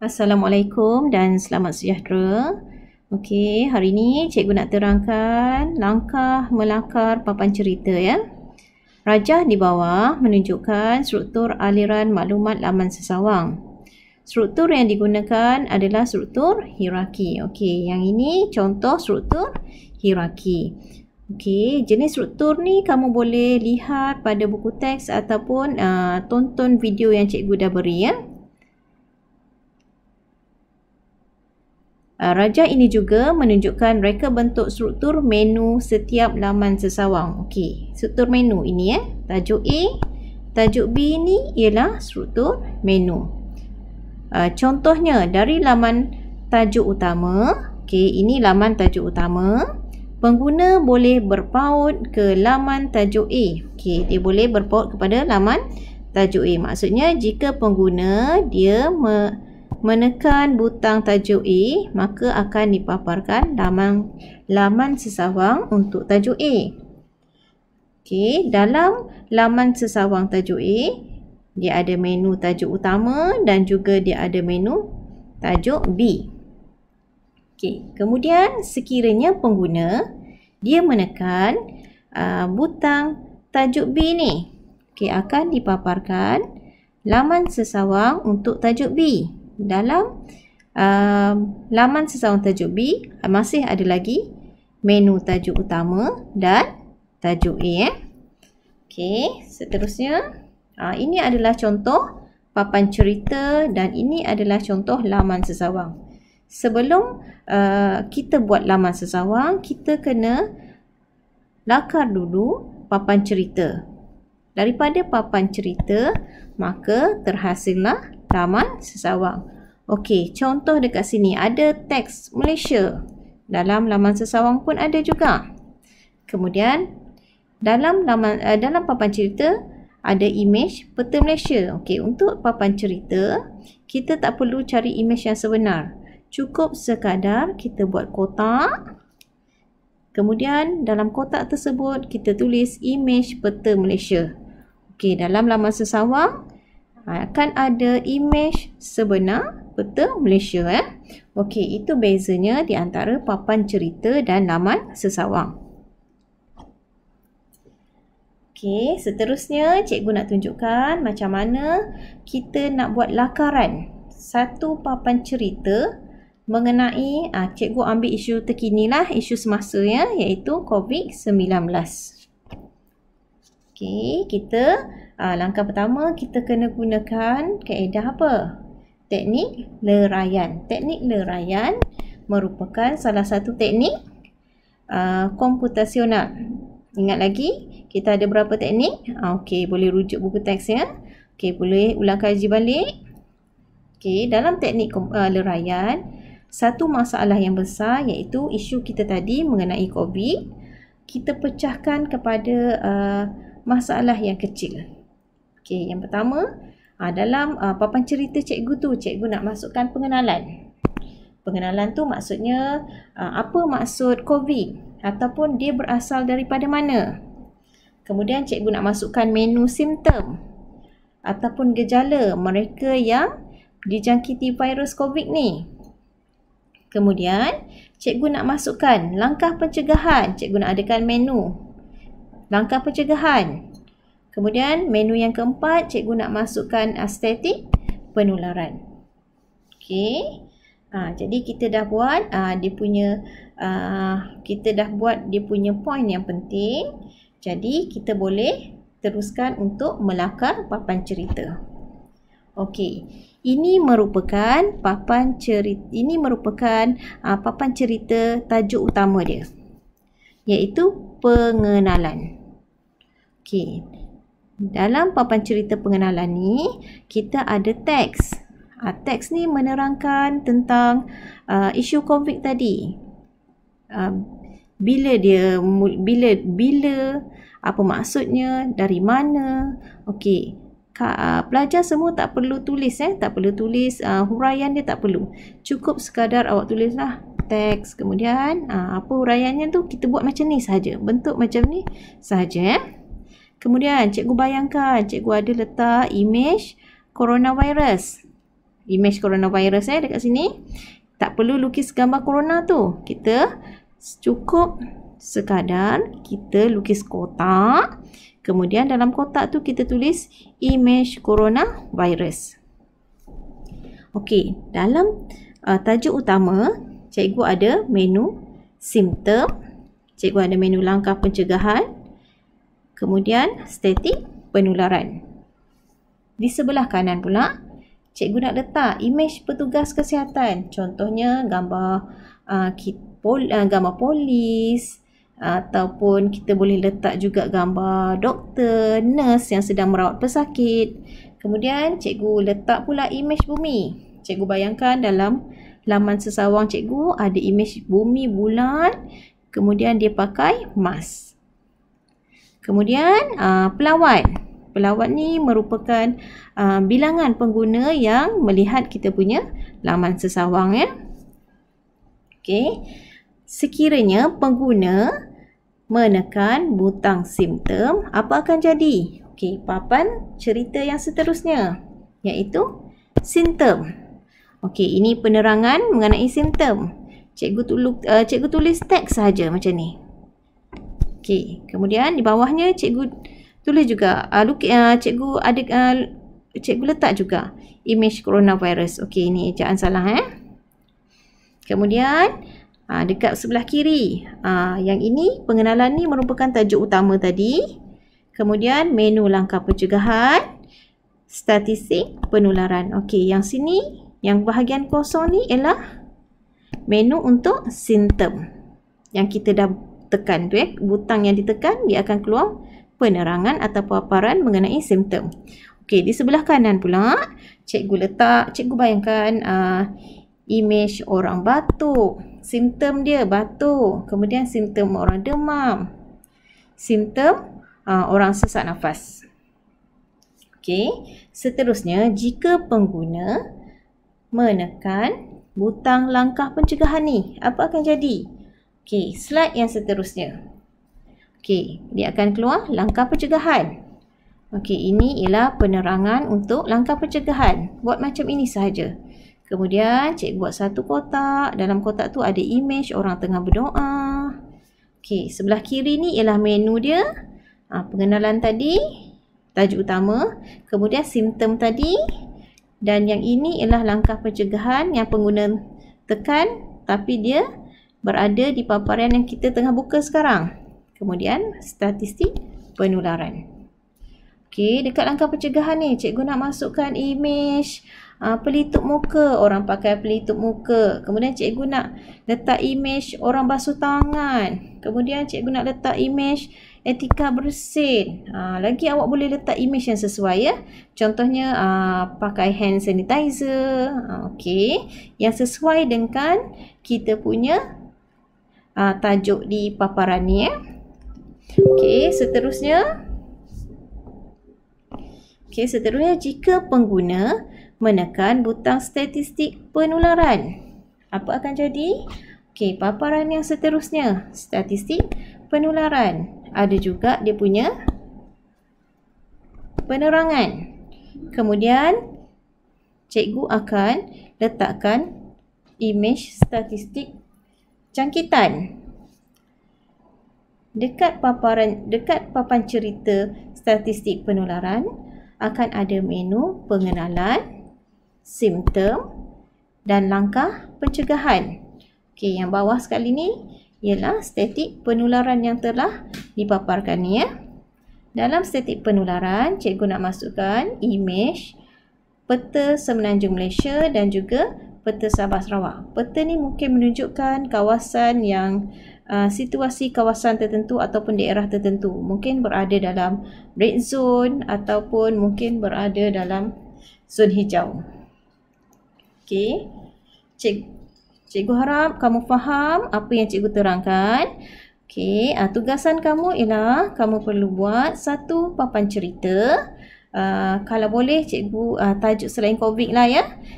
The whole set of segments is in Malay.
Assalamualaikum dan selamat sejahtera. Okey, hari ini cikgu nak terangkan langkah melakar papan cerita ya. Rajah di bawah menunjukkan struktur aliran maklumat laman sesawang. Struktur yang digunakan adalah struktur hierarki. Okey, yang ini contoh struktur hierarki. Okey, jenis struktur ni kamu boleh lihat pada buku teks ataupun tonton video yang cikgu dah beri ya. Rajah ini juga menunjukkan reka bentuk struktur menu setiap laman sesawang. Okey, struktur menu ini ya. Tajuk A, tajuk B ini ialah struktur menu. Contohnya dari laman tajuk utama. Okey, ini laman tajuk utama. Pengguna boleh berpaut ke laman tajuk A. Okey, dia boleh berpaut kepada laman tajuk A. Maksudnya jika pengguna dia menekan butang tajuk A, maka akan dipaparkan laman sesawang untuk tajuk A. Okey, dalam laman sesawang tajuk A, dia ada menu tajuk utama dan juga dia ada menu tajuk B. Okey, kemudian sekiranya pengguna dia menekan butang tajuk B ni, okey, akan dipaparkan laman sesawang untuk tajuk B. Dalam laman sesawang tajuk B masih ada lagi menu tajuk utama dan tajuk A. Okey, seterusnya ini adalah contoh papan cerita dan ini adalah contoh laman sesawang. Sebelum kita buat laman sesawang, kita kena lakar dulu papan cerita. Daripada papan cerita, maka terhasillah laman sesawang. Okey, contoh dekat sini ada teks Malaysia. Dalam laman sesawang pun ada juga. Kemudian dalam papan cerita ada imej peta Malaysia. Okey, untuk papan cerita kita tak perlu cari imej yang sebenar. Cukup sekadar kita buat kotak. Kemudian dalam kotak tersebut kita tulis imej peta Malaysia. Okey, dalam laman sesawang akan ada imej sebenar peta Malaysia ya. Okey, itu bezanya di antara papan cerita dan laman sesawang. Okey, seterusnya cikgu nak tunjukkan macam mana kita nak buat lakaran satu papan cerita mengenai cikgu ambil isu terkini lah, isu semasa ya, iaitu COVID-19. Okey, kita langkah pertama kita kena gunakan kaedah apa? Teknik leraian. Teknik leraian merupakan salah satu teknik komputasional. Ingat lagi, kita ada berapa teknik? Okey, boleh rujuk buku teks ya. Okey, boleh ulang kaji balik. Okey, dalam teknik leraian, satu masalah yang besar iaitu isu kita tadi mengenai COVID, kita pecahkan kepada masalah yang kecil. Okey, yang pertama, dalam papan cerita cikgu tu, cikgu nak masukkan pengenalan. Pengenalan tu maksudnya apa maksud COVID ataupun dia berasal daripada mana. Kemudian cikgu nak masukkan menu simptom ataupun gejala mereka yang dijangkiti virus COVID ni. Kemudian cikgu nak masukkan langkah pencegahan. Cikgu nak adakan menu langkah pencegahan. Kemudian menu yang keempat, cikgu nak masukkan statistik penularan. Okey. Jadi kita dah buat dia punya poin yang penting. Jadi kita boleh teruskan untuk melakar papan cerita. Okey. Ini merupakan papan cerita tajuk utama dia, iaitu pengenalan. Okey. Dalam papan cerita pengenalan ni kita ada teks. Teks ni menerangkan tentang isu COVID tadi. Bila apa maksudnya, dari mana. Okey. Pelajar semua tak perlu tulis tak perlu tulis huraian dia, tak perlu. Cukup sekadar awak tulislah teks, kemudian apa huraiannya tu kita buat macam ni saja. Bentuk macam ni saja Kemudian cikgu bayangkan cikgu ada letak imej coronavirus. image coronavirus dekat sini. Tak perlu lukis gambar corona tu. Kita cukup sekadar kita lukis kotak. Kemudian dalam kotak tu kita tulis image coronavirus. Okey, dalam tajuk utama, cikgu ada menu simptom, cikgu ada menu langkah pencegahan, kemudian statik penularan. Di sebelah kanan pula, cikgu nak letak imej petugas kesihatan. Contohnya gambar gambar polis, ataupun kita boleh letak juga gambar doktor, nurse yang sedang merawat pesakit. Kemudian cikgu letak pula imej bumi. Cikgu bayangkan dalam laman sesawang cikgu ada imej bumi bulat, kemudian dia pakai mask. Kemudian pelawat. Pelawat ni merupakan bilangan pengguna yang melihat kita punya laman sesawang Okey. Sekiranya pengguna menekan butang simptom, apa akan jadi? Okey, papan cerita yang seterusnya iaitu simptom. Okey, ini penerangan mengenai simptom. Cikgu tulis teks saja macam ni. Okey, kemudian di bawahnya cikgu tulis juga cikgu letak juga image coronavirus. Okey, ini ejaan salah Kemudian dekat sebelah kiri, yang ini pengenalan ni merupakan tajuk utama tadi. Kemudian menu langkah pencegahan, statistik penularan. Okey, yang sini, yang bahagian kosong ni ialah menu untuk simptom. Yang kita dah tekan tu butang yang ditekan, dia akan keluar penerangan atau paparan mengenai simptom. Okey, di sebelah kanan pula, cikgu bayangkan imej orang batuk. Simptom dia batuk. Kemudian simptom orang demam. Simptom orang sesak nafas. Okey, seterusnya jika pengguna menekan butang langkah pencegahan ni, apa akan jadi? Okey, slide yang seterusnya. Okey, dia akan keluar langkah pencegahan. Okey, ini ialah penerangan untuk langkah pencegahan. Buat macam ini sahaja. Kemudian cikgu buat satu kotak. Dalam kotak tu ada imej orang tengah berdoa. Okey, sebelah kiri ni ialah menu dia. Pengenalan tadi, tajuk utama. Kemudian simptom tadi. Dan yang ini ialah langkah pencegahan yang pengguna tekan, tapi dia berada di paparan yang kita tengah buka sekarang. Kemudian statistik penularan. Okey, dekat langkah pencegahan ni, cikgu nak masukkan imej pelitup muka, orang pakai pelitup muka. Kemudian cikgu nak letak imej orang basuh tangan. Kemudian cikgu nak letak imej etika bersin. Lagi awak boleh letak imej yang sesuai Contohnya pakai hand sanitizer. Okey, yang sesuai dengan kita punya tajuk di paparan ni Okey, seterusnya jika pengguna menekan butang statistik penularan, apa akan jadi? Okey, paparan yang seterusnya, statistik penularan. Ada juga dia punya penerangan. Kemudian cikgu akan letakkan imej statistik jangkitan. Dekat papan cerita statistik penularan akan ada menu pengenalan, simptom dan langkah pencegahan. Okey, yang bawah sekali ni ialah statistik penularan yang telah dipaparkan ni Dalam statistik penularan, cikgu nak masukkan imej peta Semenanjung Malaysia dan juga peta Sabah Sarawak. Peta ni mungkin menunjukkan kawasan yang situasi kawasan tertentu ataupun daerah tertentu. Mungkin berada dalam red zone ataupun mungkin berada dalam zon hijau. Okey. Cikgu harap kamu faham apa yang cikgu terangkan. Okey, tugasan kamu ialah kamu perlu buat satu papan cerita. Kalau boleh cikgu tajuk selain COVID lah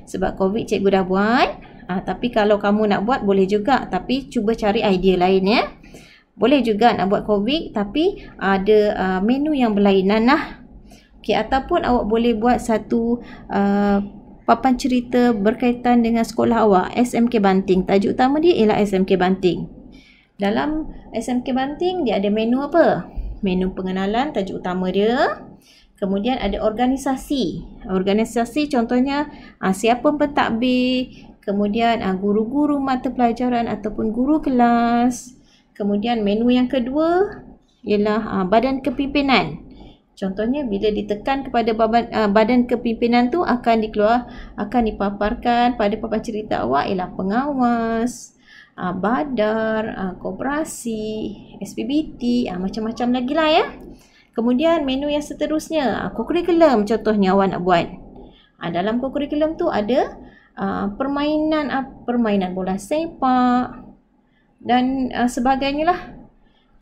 Sebab COVID cikgu dah buat. Tapi kalau kamu nak buat boleh juga, tapi cuba cari idea lain Boleh juga nak buat COVID tapi ada menu yang berlainan Okey, ataupun awak boleh buat satu papan cerita berkaitan dengan sekolah awak, SMK Banting. Tajuk utama dia ialah SMK Banting. Dalam SMK Banting dia ada menu apa? Menu pengenalan, tajuk utama dia. Kemudian ada organisasi. Organisasi contohnya siapa pentadbir, kemudian guru-guru mata pelajaran ataupun guru kelas. Kemudian menu yang kedua ialah badan kepimpinan. Contohnya bila ditekan kepada badan kepimpinan tu akan dipaparkan pada papan cerita awak ialah pengawas, badar, koperasi, SPBT, macam-macam lagi lah ya. Kemudian menu yang seterusnya, kokurikulum contohnya awak nak buat. Dalam kokurikulum tu ada permainan bola sepak dan sebagainya lah.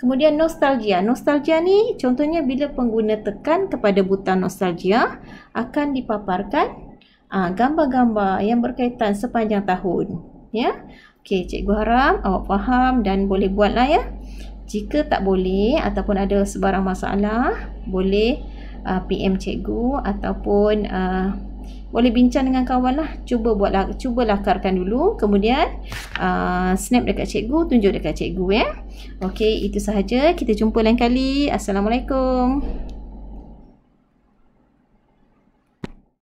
Kemudian nostalgia. Nostalgia ni contohnya bila pengguna tekan kepada butang nostalgia akan dipaparkan gambar-gambar yang berkaitan sepanjang tahun. Ya. Okey, cikgu harap awak faham dan boleh buatlah ya. Jika tak boleh ataupun ada sebarang masalah, boleh PM cikgu ataupun boleh bincang dengan kawan lah. Cuba lakarkan dulu. Kemudian snap dekat cikgu, tunjuk dekat cikgu ya. Okey, itu sahaja. Kita jumpa lain kali. Assalamualaikum.